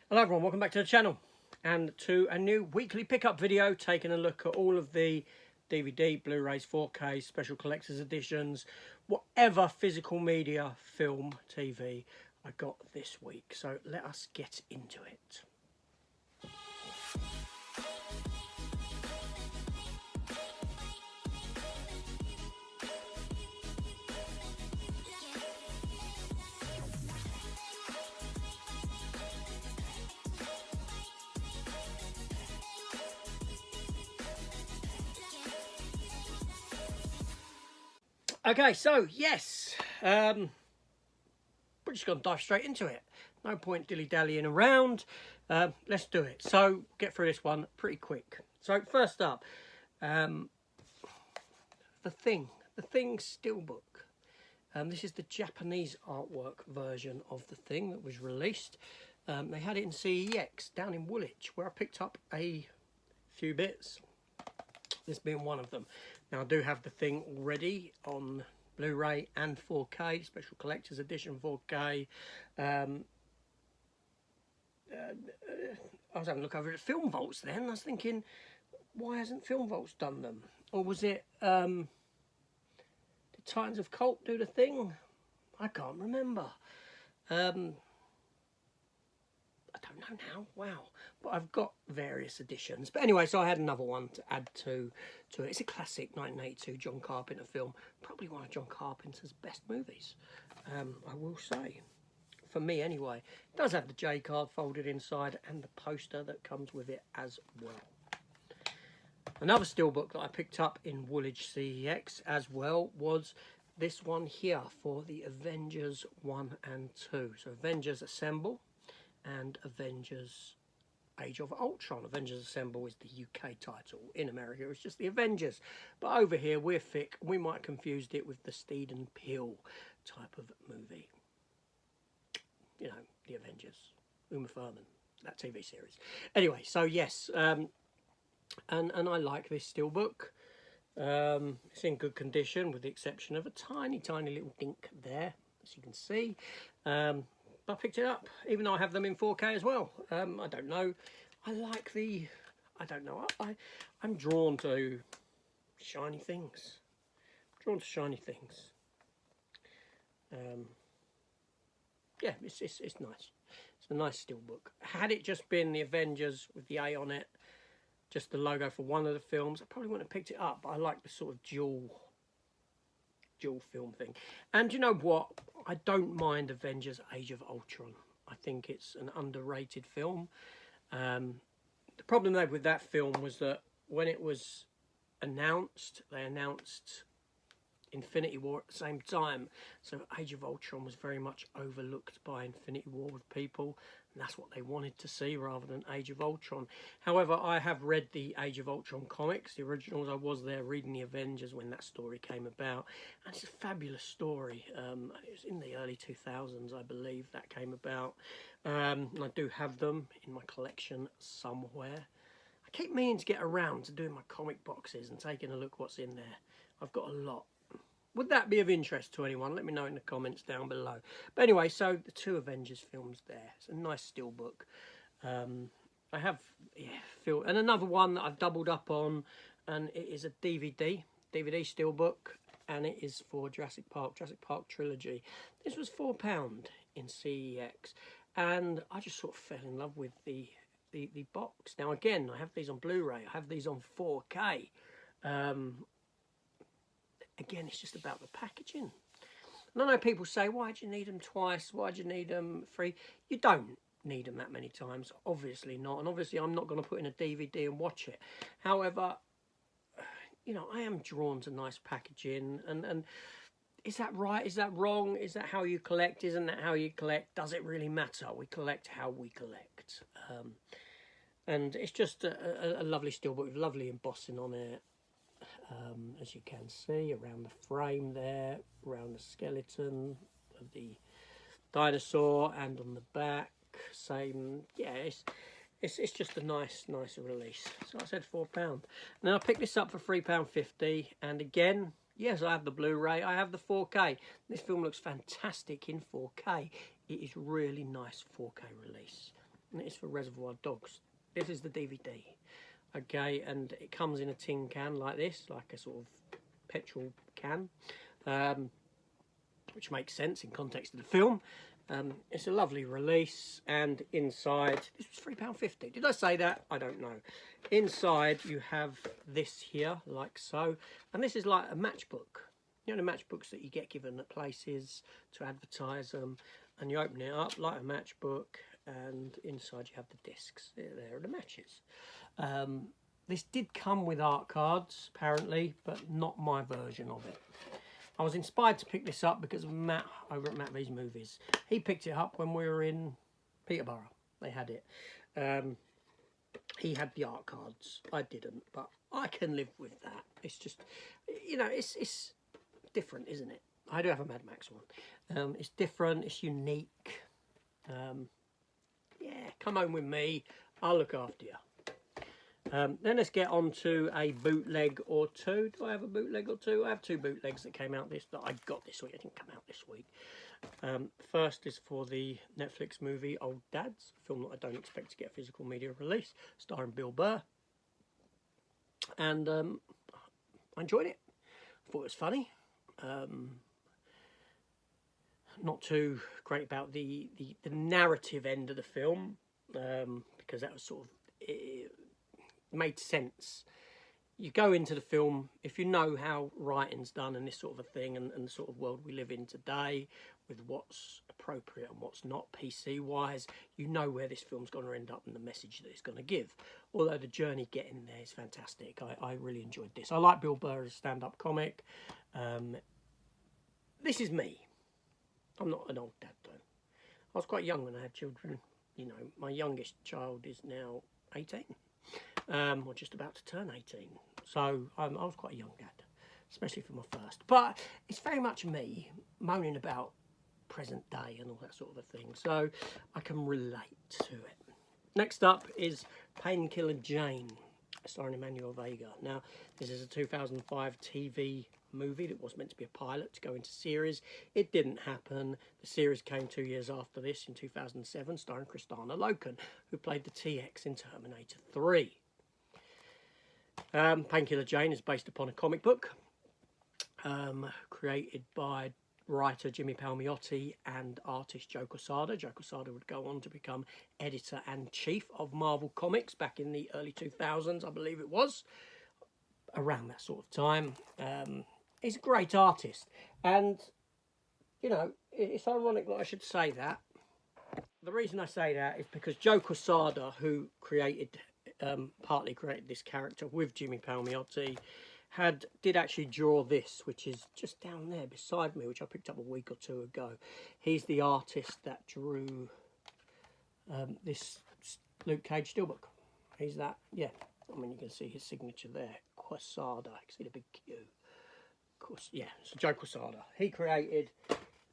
Hello everyone, welcome back to the channel and to a new weekly pickup video taking a look at all of the DVD, Blu-rays, 4K, special collector's editions, whatever physical media, film, TV I got this week. So let us get into it. Okay, so yes, we're just going to dive straight into it. No point dilly-dallying around. Let's do it. So get through this one pretty quick. So first up, The Thing Steelbook. This is the Japanese artwork version of The Thing that was released. They had it in CEX down in Woolwich, where I picked up a few bits. This being one of them. Now I do have The Thing already on Blu-ray and 4K, special collector's edition 4K. I was having a look over at Film Vaults then. I was thinking, why hasn't Film Vaults done them? Or was it, did Titans of Cult do The Thing? I can't remember. I don't know now, wow. But I've got various editions. But anyway, so I had another one to add to it. It's a classic 1982 John Carpenter film. Probably one of John Carpenter's best movies, I will say. For me anyway. It does have the J card folded inside and the poster that comes with it as well. Another steelbook that I picked up in Woolwich CEX as well was this one here for the Avengers 1 and 2. So Avengers Assemble and Avengers Age of Ultron. Avengers Assemble is the UK title. In America it's just the Avengers, but over here we're thick. We might have confused it with the Steed and Peel type of movie, you know, the Avengers, Uma Thurman, that TV series. Anyway, so yes, and I like this steelbook. It's in good condition with the exception of a tiny little dink there, as you can see. I picked it up, even though I have them in 4K as well. I don't know. I like the... I don't know. I'm drawn to shiny things. Drawn to shiny things. Yeah, it's nice. It's a nice steelbook. Had it just been the Avengers with the A on it, just the logo for one of the films, I probably wouldn't have picked it up. But I like the sort of dual film thing. And you know what? I don't mind Avengers Age of Ultron. I think it's an underrated film. The problem though with that film was that when it was announced, they announced Infinity War at the same time. So Age of Ultron was very much overlooked by Infinity War with people. And that's what they wanted to see rather than Age of Ultron. However, I have read the Age of Ultron comics, the originals. I was there reading the Avengers when that story came about. And it's a fabulous story. It was in the early 2000s, I believe, that came about. And I do have them in my collection somewhere. I keep meaning to get around to doing my comic boxes and taking a look what's in there. I've got a lot. Would that be of interest to anyone? Let me know in the comments down below. But anyway, so the two Avengers films there. It's a nice steelbook. I have, and another one that I've doubled up on, and it is a DVD steelbook, and it is for Jurassic Park Trilogy. This was £4 in CEX, and I just sort of fell in love with the box. Now again, I have these on Blu-ray. I have these on 4K. Again, it's just about the packaging. And I know people say, why do you need them twice? Why do you need them three? You don't need them that many times. Obviously not. And obviously I'm not going to put in a DVD and watch it. However, you know, I am drawn to nice packaging. And is that right? Is that wrong? Is that how you collect? Isn't that how you collect? Does it really matter? We collect how we collect. And it's just a lovely steelbook with lovely embossing on it. As you can see around the frame there, around the skeleton of the dinosaur, and on the back, same. Yeah, it's just a nice release. So I said £4. Now I picked this up for £3.50, and again, yes, I have the Blu-ray, I have the 4K. This film looks fantastic in 4K. It is really nice 4K release. and it's for Reservoir Dogs. This is the DVD. Okay, and it comes in a tin can like this, like a sort of petrol can, which makes sense in context of the film. It's a lovely release, and inside, this was £3.50. Did I say that? I don't know. Inside you have this here, like so, and this is like a matchbook. You know the matchbooks that you get given at places to advertise them, and you open it up like a matchbook, and inside you have the discs. There are the matches. This did come with art cards, apparently, but not my version of it. I was inspired to pick this up because of Matt over at Matt V's Movies. He picked it up when we were in Peterborough. They had it. He had the art cards. I didn't, but I can live with that. It's just, you know, it's different, isn't it? I do have a Mad Max one. It's different. It's unique. Yeah, come home with me. I'll look after you. Then let's get on to a bootleg or two. Do I have a bootleg or two? I have two bootlegs that came out that I got this week. It didn't come out this week. First is for the Netflix movie Old Dads, a film that I don't expect to get a physical media release, starring Bill Burr. And I enjoyed it. I thought it was funny. Not too great about the narrative end of the film, because that was sort of... It made sense. You go into the film, if you know how writing's done and this sort of a thing, and the sort of world we live in today, with what's appropriate and what's not PC wise, you know where this film's going to end up and the message that it's going to give. Although the journey getting there is fantastic. I really enjoyed this. I like Bill Burr as a stand-up comic. This is me. I'm not an old dad though. I was quite young when I had children. You know, my youngest child is now 18. Or just about to turn 18. So I was quite a young dad, especially for my first. But it's very much me moaning about present day and all that sort of a thing. So I can relate to it. Next up is Painkiller Jane, starring Emmanuel Vega. Now, this is a 2005 TV movie that was meant to be a pilot to go into series. It didn't happen. The series came 2 years after this in 2007, starring Kristanna Loken, who played the TX in Terminator 3. Painkiller Jane is based upon a comic book created by writer Jimmy Palmiotti and artist Joe Quesada. Joe Quesada would go on to become editor-in-chief of Marvel Comics back in the early 2000s, I believe it was, around that sort of time. He's a great artist, and, you know, it's ironic that I should say that. The reason I say that is because Joe Quesada, who partly created this character with Jimmy Palmiotti, did actually draw this, which is just down there beside me, which I picked up a week or two ago. He's the artist that drew this Luke Cage Steelbook. He's that, yeah. I mean, you can see his signature there, Quesada. You can see the big Q. Of course, yeah, so Joe Quesada. He created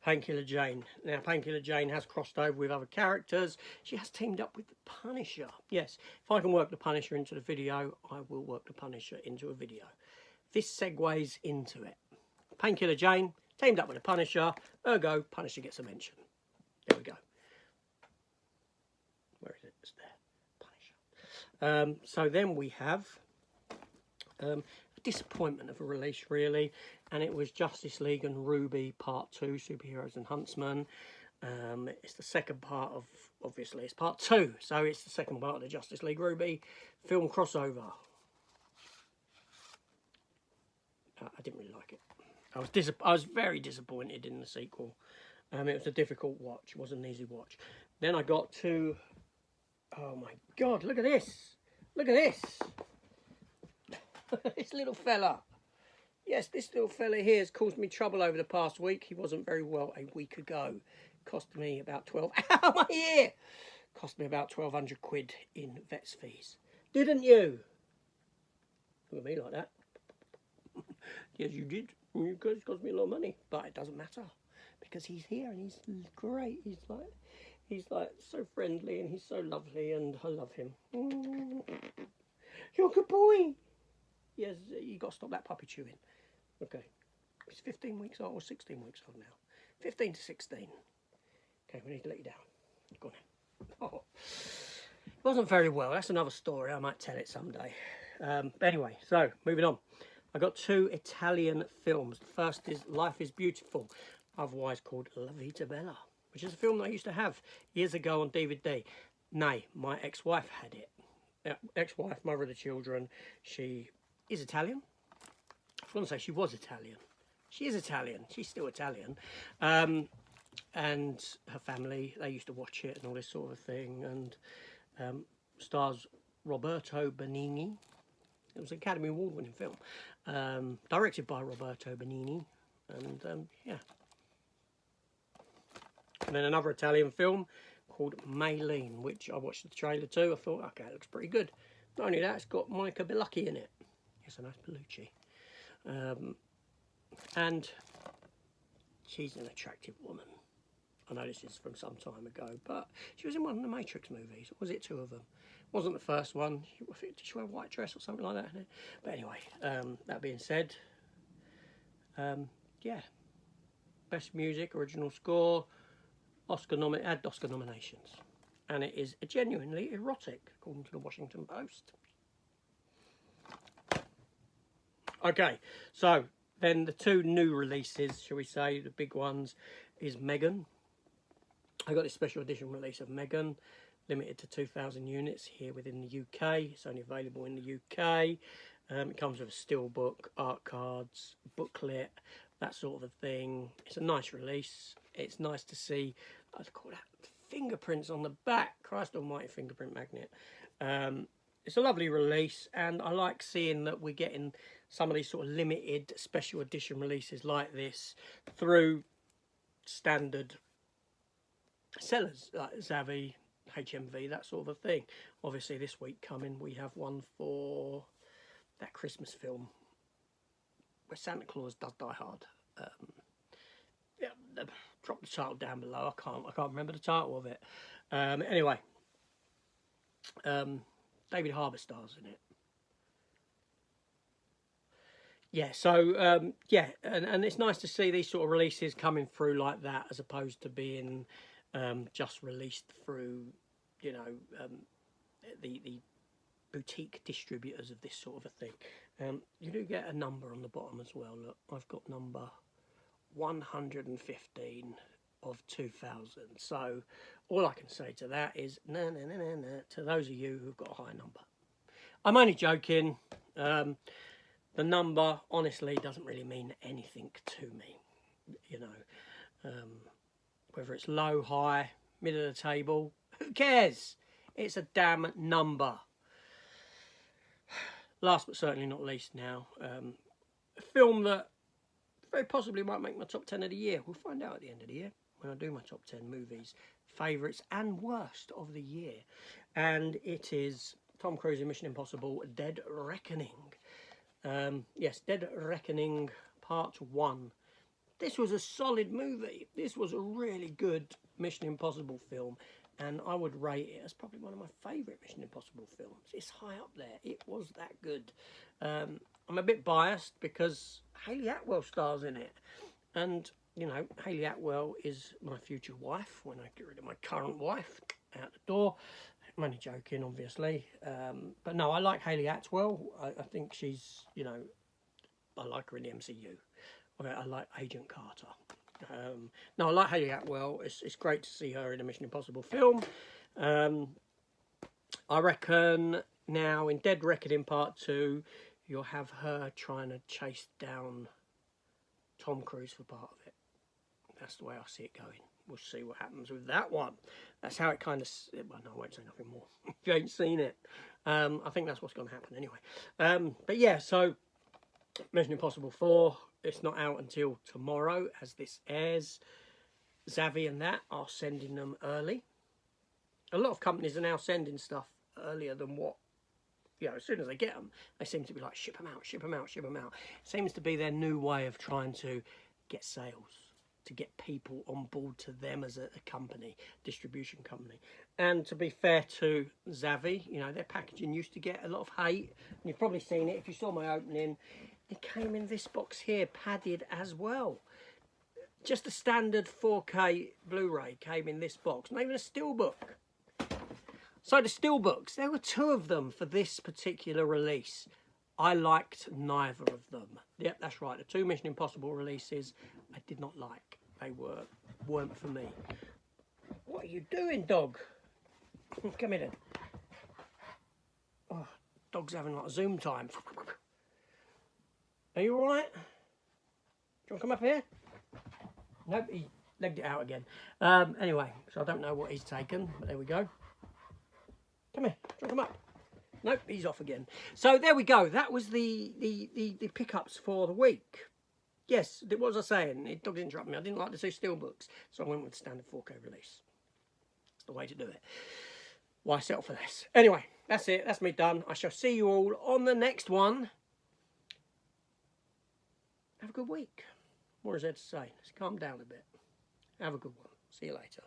Painkiller Jane. Now, Painkiller Jane has crossed over with other characters. She has teamed up with the Punisher. Yes, if I can work the Punisher into the video, I will work the Punisher into a video. This segues into it. Painkiller Jane teamed up with the Punisher, ergo, Punisher gets a mention. There we go. Where is it? It's there. Punisher. So then we have a disappointment of a release, really, and it was Justice League and Ruby Part 2, Superheroes and Huntsmen. It's the second part of, obviously, it's Part 2, so it's the second part of the Justice League Ruby film crossover. I didn't really like it. I was very disappointed in the sequel. It was a difficult watch. It wasn't an easy watch. Then I got to... Oh my God, look at this. Look at this. This little fella. Yes, this little fella here has caused me trouble over the past week. He wasn't very well a week ago. Cost me about 12... Ow, my ear! Cost me about 1,200 quid in vet's fees. Didn't you? Look at me like that. Yes, you did. It cost me a lot of money, but it doesn't matter because he's here and he's great. He's like so friendly and he's so lovely, and I love him. You're a good boy. Yes, you got to stop that puppy chewing. Okay, he's 15 weeks old or 16 weeks old now. 15 to 16. Okay, we need to let you down. Go on. Oh. wasn't very well. That's another story. I might tell it someday. But anyway, so moving on. I got 2 Italian films. The first is Life is Beautiful, otherwise called La Vita Bella, which is a film that I used to have years ago on DVD. Nay, my ex-wife had it. Ex-wife, mother of the children. She is Italian. I was going to say she was Italian. She is Italian. She's still Italian. And her family, they used to watch it and all this sort of thing. And stars Roberto Benigni. It was an Academy Award-winning film. Directed by Roberto Benigni. And, yeah. And then another Italian film called Maylene, which I watched the trailer too. I thought, okay, it looks pretty good. Not only that, it's got Monica Bellucci in it. Yes, a nice Bellucci. And she's an attractive woman. I know this is from some time ago, but she was in one of the Matrix movies. Or was it 2 of them? Wasn't the first one. Did she wear a white dress or something like that? But anyway, that being said, yeah. Best music, original score, Oscar nominations. And it is genuinely erotic, according to the Washington Post. Okay, so then the 2 new releases, shall we say, the big ones, is Megan. I got this special edition release of Megan, limited to 2,000 units here within the UK. It's only available in the UK. It comes with a steelbook, art cards, booklet, that sort of thing. It's a nice release. It's nice to see, I'd call that fingerprints on the back. Christ almighty, fingerprint magnet. It's a lovely release, and I like seeing that we're getting some of these sort of limited special edition releases like this through standard sellers like Zavvi, HMV, that sort of a thing. Obviously this week coming we have one for that Christmas film where Santa Claus does die hard. Yeah, drop the title down below. I can't remember the title of it. Anyway, David Harbour stars in it. Yeah, so yeah, and it's nice to see these sort of releases coming through like that, as opposed to being just released through, you know, the boutique distributors of this sort of a thing. You do get a number on the bottom as well. Look, I've got number 115 of 2,000. So all I can say to that is no, no, no, no, no, to those of you who've got a high number. I'm only joking. The number honestly doesn't really mean anything to me, you know. Whether it's low, high, mid of the table, who cares? It's a damn number. Last but certainly not least now, a film that very possibly might make my top 10 of the year. We'll find out at the end of the year when I do my top 10 movies, favourites and worst of the year. And it is Tom Cruise in Mission Impossible Dead Reckoning. Yes, Dead Reckoning Part 1. This was a solid movie. This was a really good Mission Impossible film, and I would rate it as probably one of my favourite Mission Impossible films. It's high up there. It was that good. I'm a bit biased because Hayley Atwell stars in it, and you know, Hayley Atwell is my future wife when I get rid of my current wife out the door. I'm only joking, obviously, but no, I like Hayley Atwell. I think she's, you know, I like her in the MCU. I like Agent Carter. No, I like Hayley Atwell. It's great to see her in a Mission Impossible film. I reckon now in Dead Reckoning Part 2, you'll have her trying to chase down Tom Cruise for part of it. That's the way I see it going. We'll see what happens with that one. That's how it kind of... Well, no, I won't say nothing more if you ain't seen it. I think that's what's going to happen anyway. But yeah, so Mission Impossible 4... It's not out until tomorrow as this airs. Zavvi and that are sending them early. A lot of companies are now sending stuff earlier than what, you know, as soon as they get them, they seem to be like, ship them out, ship them out, ship them out. Seems to be their new way of trying to get sales, to get people on board to them as a company, distribution company. And to be fair to Zavvi, you know, their packaging used to get a lot of hate. And you've probably seen it if you saw my opening. It came in this box here, padded as well. Just a standard 4K Blu-ray came in this box, not even a Steelbook. So the Steelbooks, there were 2 of them for this particular release. I liked neither of them. Yep, that's right. The 2 Mission Impossible releases I did not like. They weren't for me. What are you doing, dog? Come here then. Oh, dog's having like Zoom time. Are you alright? Do you want to come up here? Nope, he legged it out again. Anyway, so I don't know what he's taken, but there we go. Come here. Do you want to come up? Nope, he's off again. So there we go. That was the pickups for the week. Yes, what was I saying? The dog's interrupting me. I didn't like the 2 Steelbooks, so I went with the standard 4K release. It's the way to do it. Why settle for less? Anyway, that's it. That's me done. I shall see you all on the next one. Have a good week. What is there to say? Let's calm down a bit. Have a good one. See you later.